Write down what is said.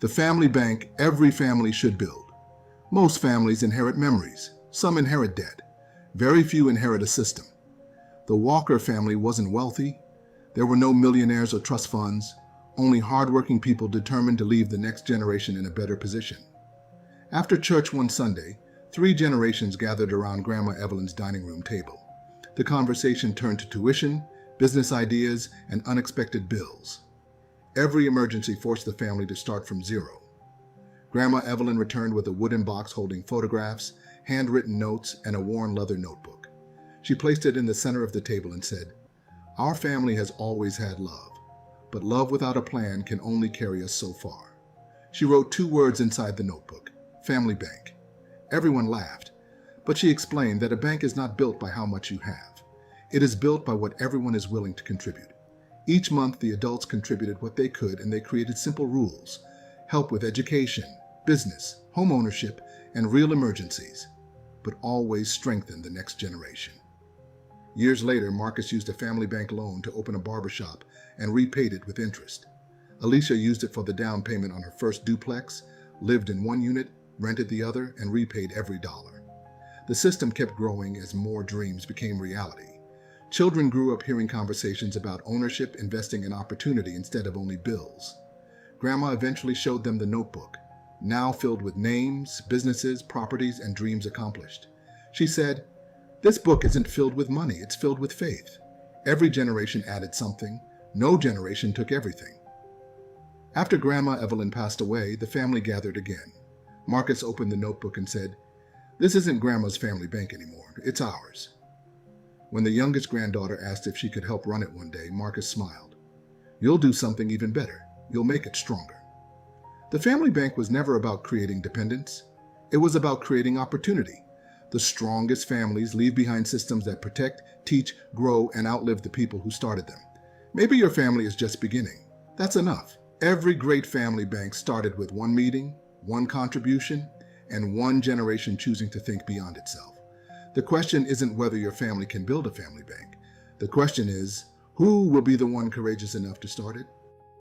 The family bank every family should build. Most families inherit memories. Some inherit debt. Very few inherit a system. The Walker family wasn't wealthy. There were no millionaires or trust funds, only hardworking people determined to leave the next generation in a better position. After church one Sunday, 3 generations gathered around Grandma Evelyn's dining room table. The conversation turned to tuition, business ideas, and unexpected bills. Every emergency forced the family to start from zero. Grandma Evelyn returned with a wooden box holding photographs, handwritten notes, and a worn leather notebook. She placed it in the center of the table and said, "Our family has always had love, but love without a plan can only carry us so far." She wrote 2 words inside the notebook, "Family Bank." Everyone laughed, but she explained that a bank is not built by how much you have. It is built by what everyone is willing to contribute. Each month, the adults contributed what they could, and they created simple rules: help with education, business, home ownership, and real emergencies, but always strengthen the next generation. Years later, Marcus used a family bank loan to open a barbershop and repaid it with interest. Alicia used it for the down payment on her first duplex, lived in one unit, rented the other, and repaid every dollar. The system kept growing as more dreams became reality. Children grew up hearing conversations about ownership, investing, and opportunity instead of only bills. Grandma eventually showed them the notebook, now filled with names, businesses, properties, and dreams accomplished. She said, "This book isn't filled with money, it's filled with faith. Every generation added something. No generation took everything." After Grandma Evelyn passed away, the family gathered again. Marcus opened the notebook and said, "This isn't Grandma's family bank anymore, it's ours." When the youngest granddaughter asked if she could help run it one day, Marcus smiled. "You'll do something even better. You'll make it stronger." The family bank was never about creating dependence. It was about creating opportunity. The strongest families leave behind systems that protect, teach, grow, and outlive the people who started them. Maybe your family is just beginning. That's enough. Every great family bank started with one meeting, one contribution, and one generation choosing to think beyond itself. The question isn't whether your family can build a family bank. The question is, who will be the one courageous enough to start it?